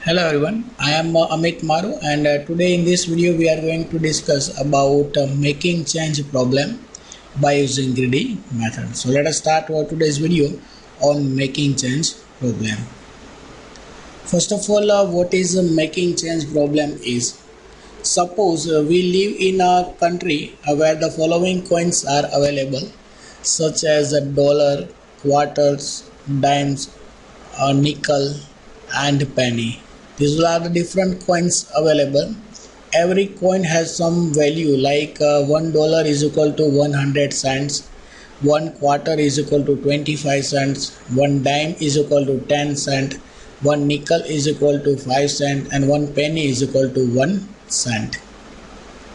Hello everyone, I am Amit Maru and today in this video we are going to discuss about making change problem by using greedy method. So let us start our today's video on making change problem. First of all, what is a making change problem is? Suppose we live in a country where the following coins are available such as a dollar, quarters, dimes, nickel and penny. These are the different coins available. Every coin has some value like $1 is equal to 100 cents, 1 quarter is equal to 25 cents, 1 dime is equal to 10 cent, 1 nickel is equal to 5 cent and 1 penny is equal to 1 cent.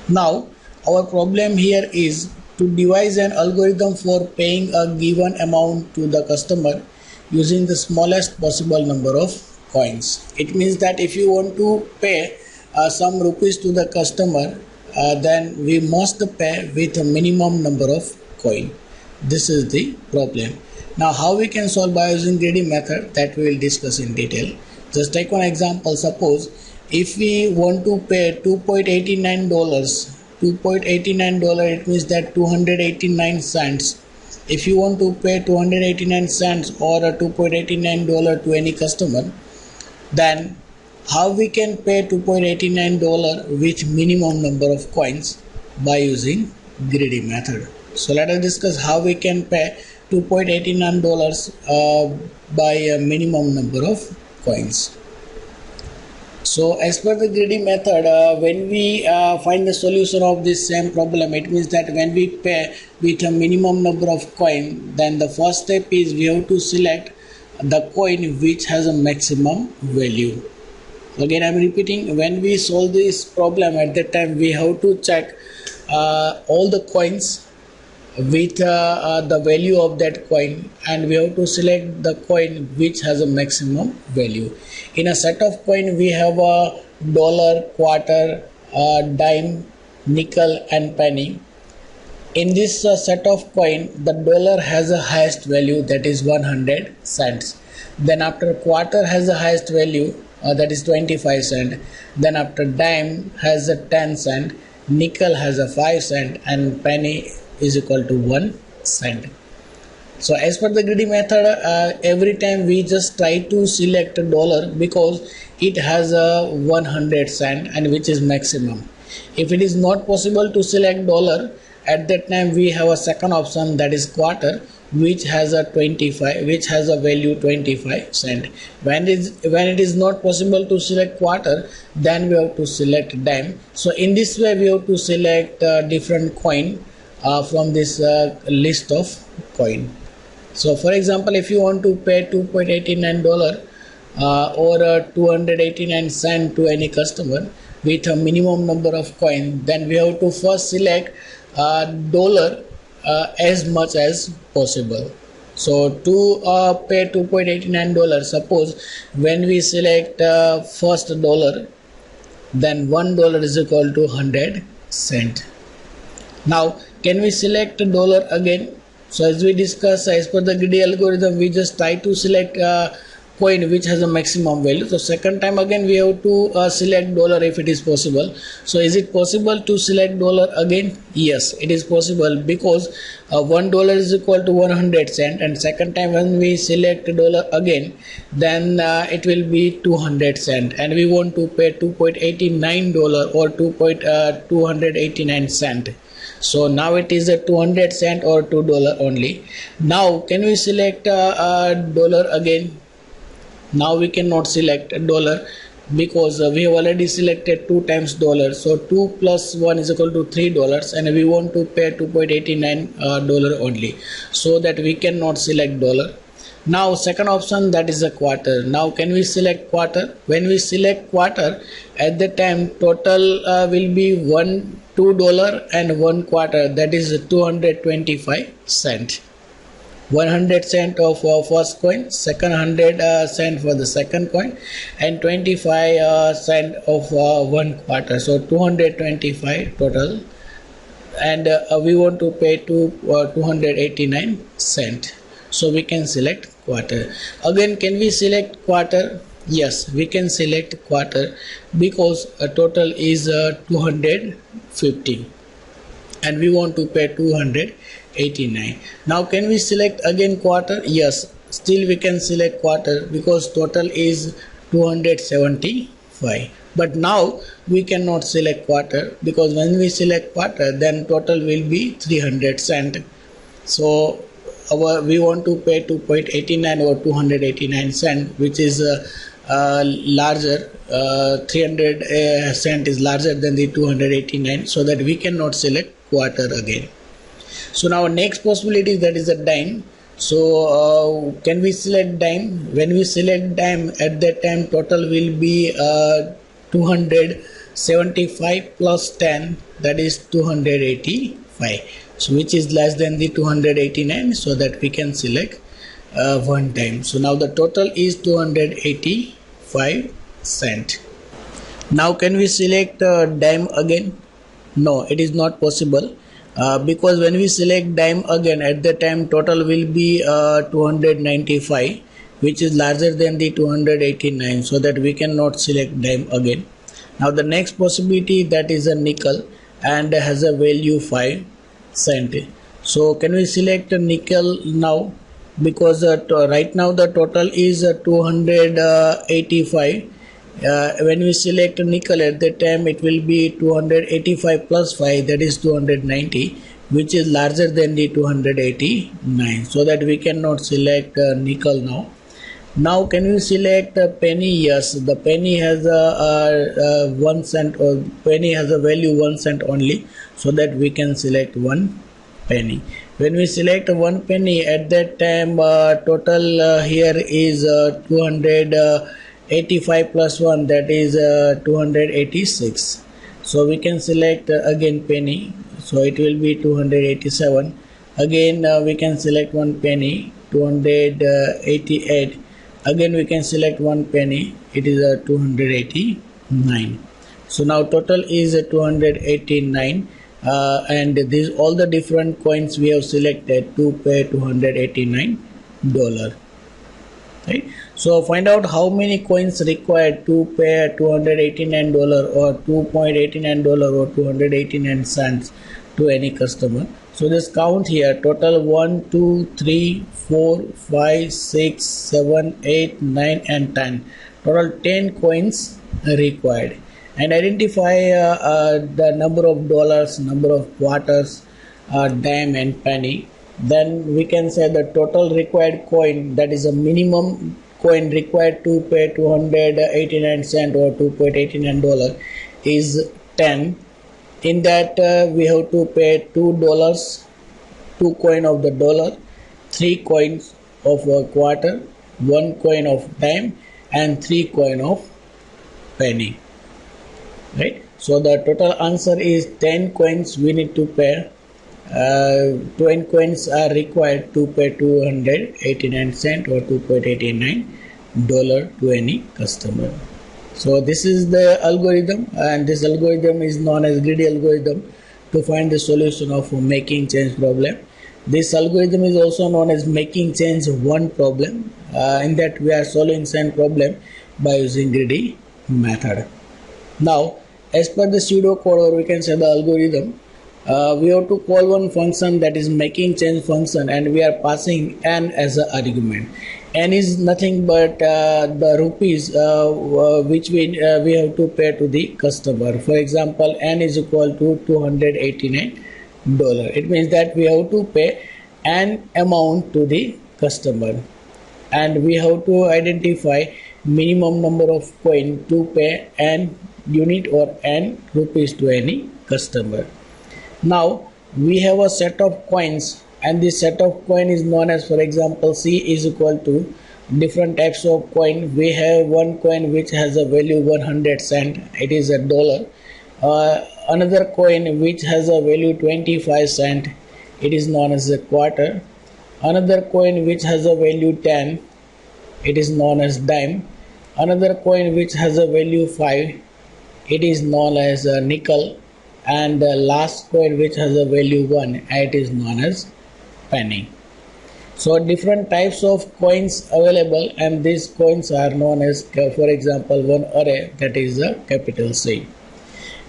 Now our problem here is to devise an algorithm for paying a given amount to the customer using the smallest possible number of coins. It means that if you want to pay some rupees to the customer, then we must pay with a minimum number of coin. This is the problem. Now how we can solve by using greedy method, that we will discuss in detail. Just take one example. Suppose if we want to pay $2.89, it means that 289 cents. If you want to pay 289 cents or $2.89 to any customer, then how we can pay $2.89 with minimum number of coins? By using greedy method. So let us discuss how we can pay $2.89 by a minimum number of coins. So as per the greedy method, when we find the solution of this same problem, it means that when we pay with a minimum number of coin, then the first step is we have to select the coin which has a maximum value. Again I am repeating, when we solve this problem, at that time we have to check all the coins with the value of that coin, and we have to select the coin which has a maximum value. In a set of coin we have a dollar, quarter, dime, nickel and penny. In this set of coin, the dollar has a highest value, that is 100 cents. Then after quarter has the highest value, that is 25 cent. Then after dime has a 10 cent, nickel has a 5 cent and penny is equal to 1 cent. So as per the greedy method, every time we just try to select a dollar because it has a 100 cent and which is maximum. If it is not possible to select dollar, at that time we have a second option, that is quarter, which has a value 25 cent. When it is not possible to select quarter, then we have to select dime. So in this way we have to select different coin from this list of coin. So for example, if you want to pay $2.89 or 289 cent to any customer with a minimum number of coin, then we have to first select dollar as much as possible. So to pay $2.89, suppose when we select first dollar, then $1 is equal to 100 cent. Now can we select a dollar again? So as we discussed, as per the greedy algorithm, we just try to select coin which has a maximum value. So second time again we have to select dollar if it is possible. So is it possible to select dollar again? Yes, it is possible, because $1 is equal to 100 cent, and second time when we select dollar again, then it will be 200 cent, and we want to pay $2.89 or 2.289 cent. So now it is a 200 cent or $2 only. Now can we select dollar again? Now we cannot select a dollar because we have already selected 2 times dollar. So 2 plus 1 is equal to $3, and we want to pay $2.89 only, so that we cannot select dollar. Now second option, that is a quarter. Now can we select quarter? When we select quarter, at the time total will be $2 and 1 quarter, that is 225 cent. 100 cent of first coin, second 100 cent for the second coin, and 25 cent of 1 quarter. So 225 total, and we want to pay 289 cent. So we can select quarter. Again, can we select quarter? Yes, we can select quarter because a total is 250 and we want to pay 289. Now can we select again quarter? Yes, still we can select quarter because total is 275. But now we cannot select quarter because when we select quarter then total will be 300 cent. So we want to pay 2.89 or 289 cent, which is larger. 300 cent is larger than the 289, so that we cannot select quarter again. So now next possibility, that is a dime. So can we select dime? When we select dime, at that time total will be 275 plus 10, that is 285. So which is less than the 289, so that we can select one time. So now the total is 285 cent. Now can we select dime again? No, it is not possible. Because when we select dime again, at the time total will be 295, which is larger than the 289, so that we cannot select dime again. Now the next possibility, that is a nickel and has a value 5 cent. So can we select a nickel now? Because right now the total is 285. When we select nickel, at that time it will be 285 plus 5, that is 290, which is larger than the 289, so that we cannot select nickel now. Now can we select a penny? Yes, the penny has a 1 cent, or penny has a value 1 cent only, so that we can select 1 penny. When we select 1 penny, at that time total here is 285 plus 1, that is 286. So we can select again penny, so it will be 287. Again we can select 1 penny, 288. Again we can select 1 penny, it is 289. So now total is 289. And these all the different coins we have selected to pay $289, right? So find out how many coins required to pay $289 or $2.89 or 289 cents to any customer. So just count here, total 1 2 3 4 5 6 7 8 9 and 10, total 10 coins required. And identify the number of dollars, number of quarters, dime and penny. Then we can say the total required coin, that is a minimum coin required to pay 289 cent or $2.89 is 10. In that we have to pay $2, 2 coin of the dollar, 3 coins of a quarter, 1 coin of dime and 3 coin of penny. Right, so the total answer is 10 coins we need to pay. 20 coins are required to pay 289 cent or $2.89 to any customer. So this is the algorithm, and this algorithm is known as greedy algorithm to find the solution of making change problem. This algorithm is also known as making change one problem, in that we are solving same problem by using greedy method. Now as per the pseudocode, or we can say the algorithm, we have to call one function, that is making change function, and we are passing n as an argument. N is nothing but the rupees which we have to pay to the customer. For example, n is equal to $289. It means that we have to pay n amount to the customer, and we have to identify minimum number of coin to pay n unit or n rupees to any customer. Now we have a set of coins, and this set of coin is known as, for example, C is equal to different types of coin. We have one coin which has a value 100 cent, it is a dollar. Another coin which has a value 25 cent, it is known as a quarter. Another coin which has a value 10, it is known as dime. Another coin which has a value 5, it is known as a nickel. And the last coin which has a value 1, it is known as penny. So different types of coins available, and these coins are known as, for example, one array, that is a capital C.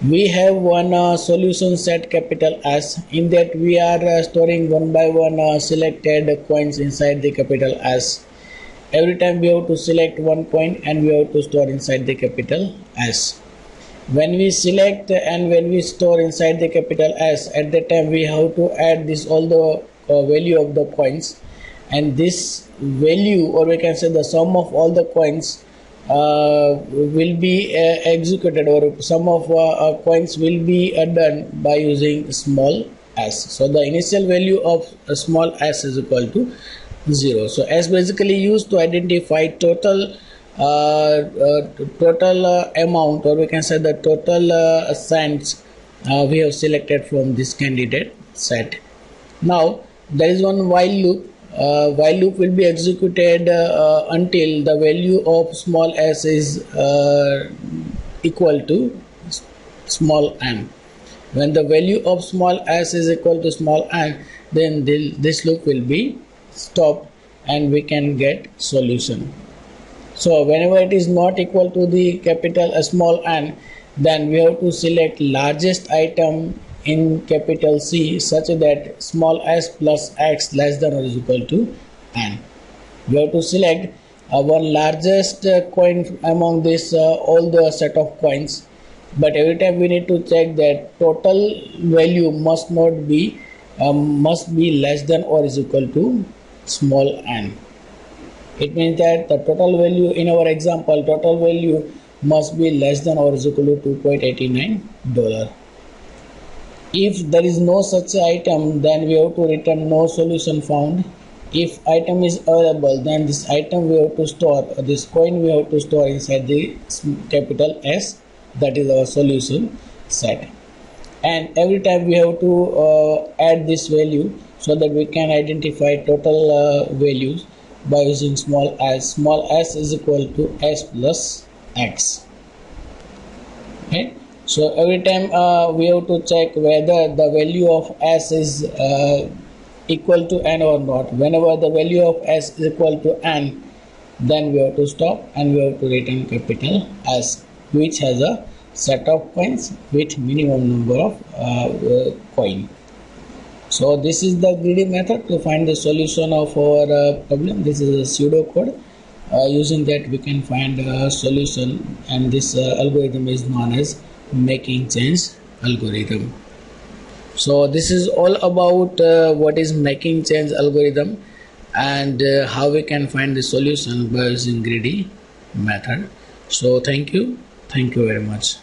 We have one solution set capital S. In that we are storing one by one selected coins inside the capital S. Every time we have to select one coin and we have to store inside the capital S. When we select and when we store inside the capital S, at that time we have to add this all the value of the coins, and this value, or we can say the sum of all the coins, will be executed, or sum of coins will be done by using small s. So the initial value of small s is equal to 0. So s basically used to identify total amount, or we can say the total cents we have selected from this candidate set. Now there is one while loop. While loop will be executed until the value of small s is equal to small m. When the value of small s is equal to small m, then this loop will be stopped and we can get solution. So whenever it is not equal to the capital small n, then we have to select largest item in capital C such that small s plus x less than or is equal to n. We have to select one largest coin among this all the set of coins, but every time we need to check that total value must be less than or is equal to small n. It means that the total value in our example, total value must be less than or is equal to $2.89. If there is no such item, then we have to return no solution found. If item is available, then this item we have to store, this coin we have to store inside the capital S, that is our solution set. And every time we have to add this value so that we can identify total values by using small s. Small s is equal to s plus x. Okay. So every time we have to check whether the value of s is equal to n or not. Whenever the value of s is equal to n, then we have to stop and we have to return capital S, which has a set of coins with minimum number of coin. So this is the greedy method to find the solution of our problem. This is a pseudo code. Using that we can find a solution, and this algorithm is known as making change algorithm. So this is all about what is making change algorithm and how we can find the solution by using greedy method. So thank you very much.